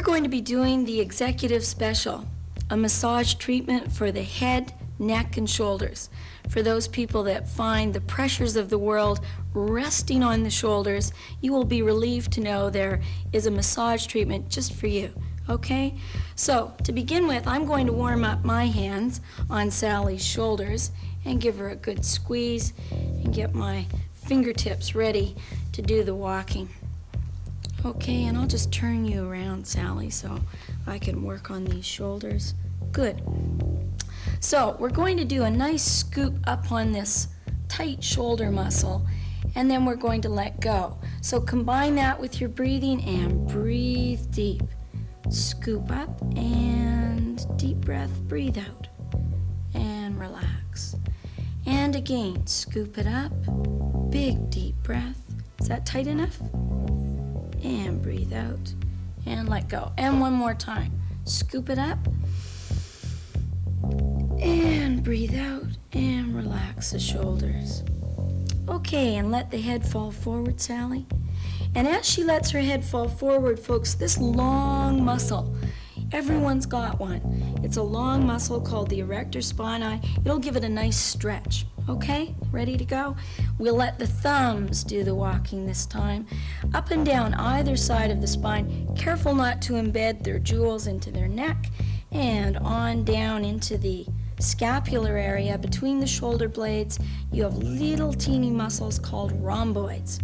We're going to be doing the executive special, a massage treatment for the head, neck, and shoulders. For those people that find the pressures of the world resting on the shoulders, you will be relieved to know there is a massage treatment just for you, okay? So, to begin with, I'm going to warm up my hands on Sally's shoulders and give her a good squeeze and get my fingertips ready to do the walking. Okay, and I'll just turn you around, Sally, so I can work on these shoulders. Good. So we're going to do a nice scoop up on this tight shoulder muscle, and then we're going to let go. So combine that with your breathing and breathe deep. Scoop up and deep breath, breathe out, and relax. And again, scoop it up, big deep breath. Is that tight enough? And breathe out and let go. And one more time. Scoop it up and breathe out and relax the shoulders. Okay, and let the head fall forward, Sally. And as she lets her head fall forward, folks, this long muscle, everyone's got one. It's a long muscle called the erector spinae. It'll give it a nice stretch. Okay, ready to go? We'll let the thumbs do the walking this time. Up and down either side of the spine. Careful not to embed their jewels into their neck. And on down into the scapular area between the shoulder blades. You have little teeny muscles called rhomboids.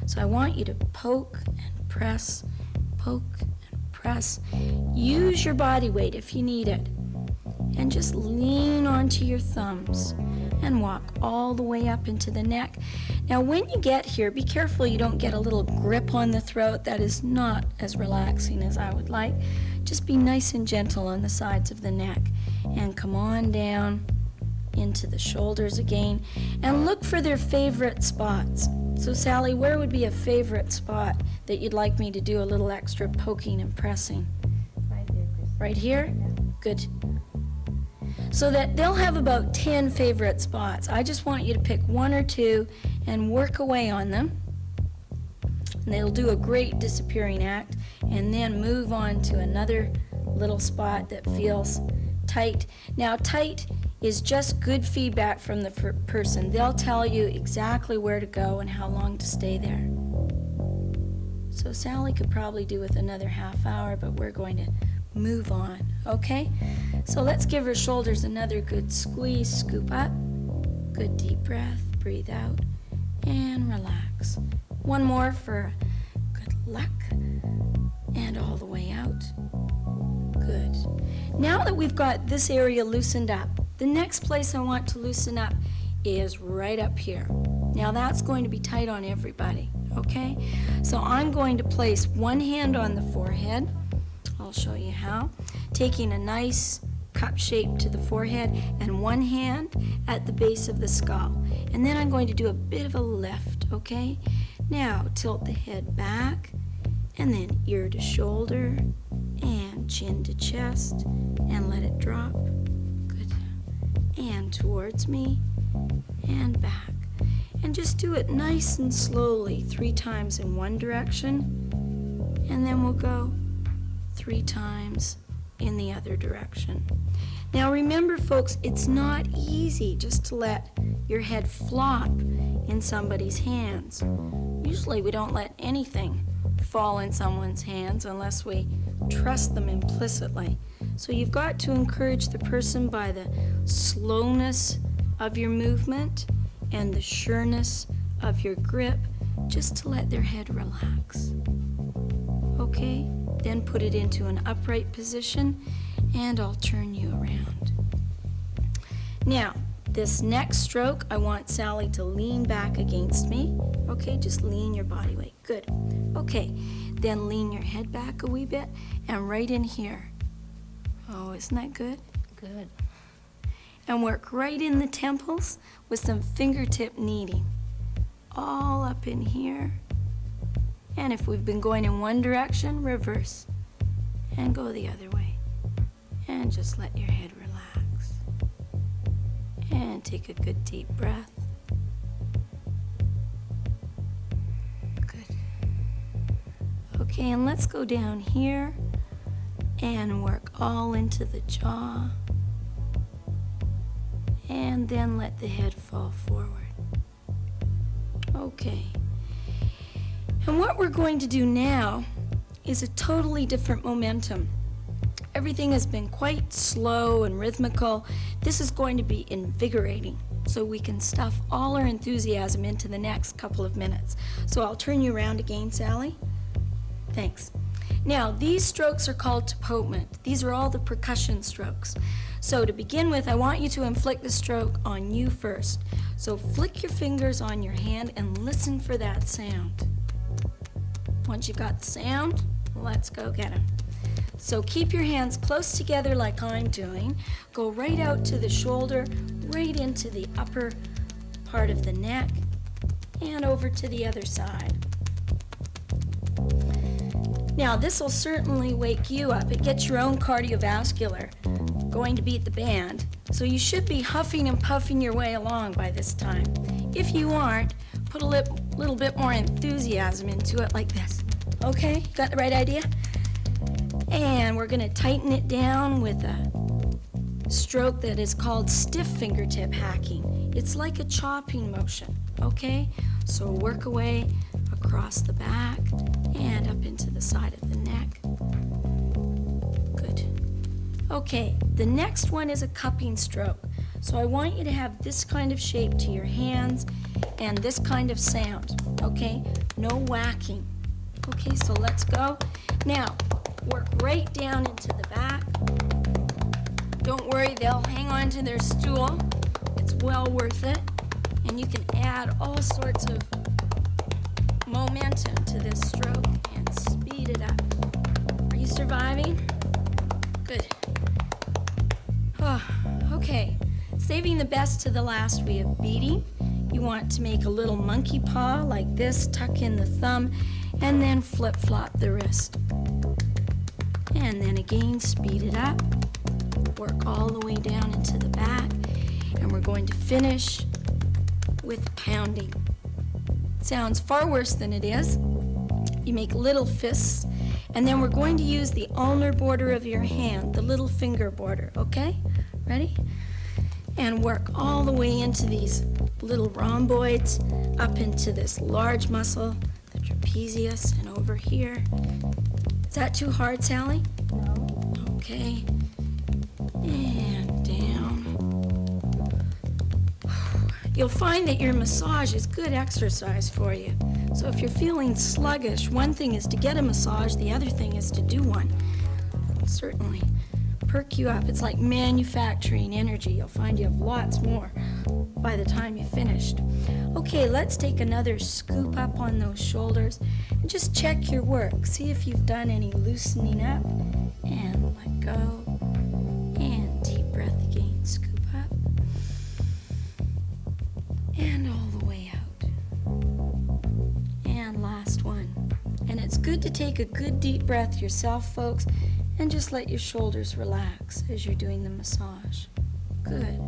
So I want you to poke and press, poke and press. Use your body weight if you need it. And just lean onto your thumbs and walk all the way up into the neck. Now when you get here, be careful you don't get a little grip on the throat. That is not as relaxing as I would like. Just be nice and gentle on the sides of the neck. And come on down into the shoulders again. And look for their favorite spots. So Sally, where would be a favorite spot that you'd like me to do a little extra poking and pressing? Right there, Chris. Right here? Yeah. Good. So that they'll have about 10 favorite spots. I just want you to pick one or two and work away on them. And they'll do a great disappearing act, and then move on to another little spot that feels tight. Now, tight is just good feedback from the person. They'll tell you exactly where to go and how long to stay there. So Sally could probably do with another half hour, but we're going to move on, okay? So let's give her shoulders another good squeeze, scoop up, good deep breath, breathe out, and relax. One more for good luck, and all the way out. Good. Now that we've got this area loosened up, the next place I want to loosen up is right up here. Now that's going to be tight on everybody, okay? So I'm going to place one hand on the forehead. I'll show you how. Taking a nice cup shape to the forehead and one hand at the base of the skull. And then I'm going to do a bit of a lift, okay? Now tilt the head back and then ear to shoulder and chin to chest and let it drop. Good. And towards me and back. And just do it nice and slowly 3 times in one direction, and then we'll go 3 times in the other direction. Now remember, folks, it's not easy just to let your head flop in somebody's hands. Usually we don't let anything fall in someone's hands unless we trust them implicitly. So you've got to encourage the person by the slowness of your movement and the sureness of your grip, just to let their head relax. Okay? Then put it into an upright position, and I'll turn you around. Now, this next stroke, I want Sally to lean back against me. Okay, just lean your body weight. Good. Okay, then lean your head back a wee bit, and right in here. Oh, isn't that good? Good. And work right in the temples with some fingertip kneading. All up in here. And if we've been going in one direction, reverse. And go the other way. And just let your head relax. And take a good deep breath. Good. Okay, and let's go down here and work all into the jaw, and then let the head fall forward. Okay. And what we're going to do now is a totally different momentum. Everything has been quite slow and rhythmical. This is going to be invigorating, so we can stuff all our enthusiasm into the next couple of minutes. So I'll turn you around again, Sally. Thanks. Now, these strokes are called tapotement. These are all the percussion strokes. So to begin with, I want you to inflict the stroke on you first. So flick your fingers on your hand and listen for that sound. Once you've got the sound, let's go get them. So keep your hands close together like I'm doing. Go right out to the shoulder, right into the upper part of the neck, and over to the other side. Now, this will certainly wake you up. It gets your own cardiovascular going to beat the band. So you should be huffing and puffing your way along by this time. If you aren't, put a little bit more enthusiasm into it like this. Okay, got the right idea? And we're going to tighten it down with a stroke that is called stiff fingertip hacking. It's like a chopping motion, okay? So work away across the back and up into the side of the neck. Good. Okay, the next one is a cupping stroke. So I want you to have this kind of shape to your hands and this kind of sound, okay? No whacking. Okay, so let's go. Now, work right down into the back. Don't worry, they'll hang on to their stool. It's well worth it. And you can add all sorts of momentum to this stroke and speed it up. Are you surviving? Good. Oh, okay. Saving the best to the last, we have beating. You want to make a little monkey paw like this, tuck in the thumb, and then flip-flop the wrist. And then again, speed it up. Work all the way down into the back. And we're going to finish with pounding. Sounds far worse than it is. You make little fists, and then we're going to use the ulnar border of your hand, the little finger border, okay? Ready? And work all the way into these little rhomboids, up into this large muscle, the trapezius, and over here. Is that too hard, Sally? No. Okay. And down. You'll find that your massage is good exercise for you. So if you're feeling sluggish, one thing is to get a massage, the other thing is to do one. It'll certainly perk you up. It's like manufacturing energy. You'll find you have lots more by the time you've finished. Okay, let's take another scoop up on those shoulders and just check your work. See if you've done any loosening up. And let go. And deep breath again. Scoop up. And all the way out. And last one. And it's good to take a good deep breath yourself, folks, and just let your shoulders relax as you're doing the massage. Good.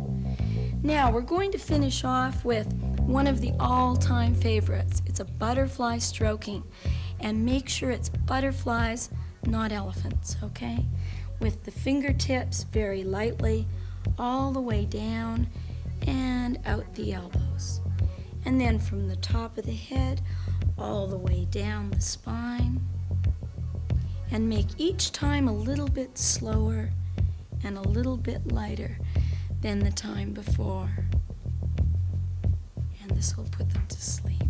Now we're going to finish off with one of the all-time favorites. It's a butterfly stroking. And make sure it's butterflies, not elephants, okay? With the fingertips very lightly, all the way down and out the elbows. And then from the top of the head, all the way down the spine. And make each time a little bit slower and a little bit lighter than the time before. And this will put them to sleep.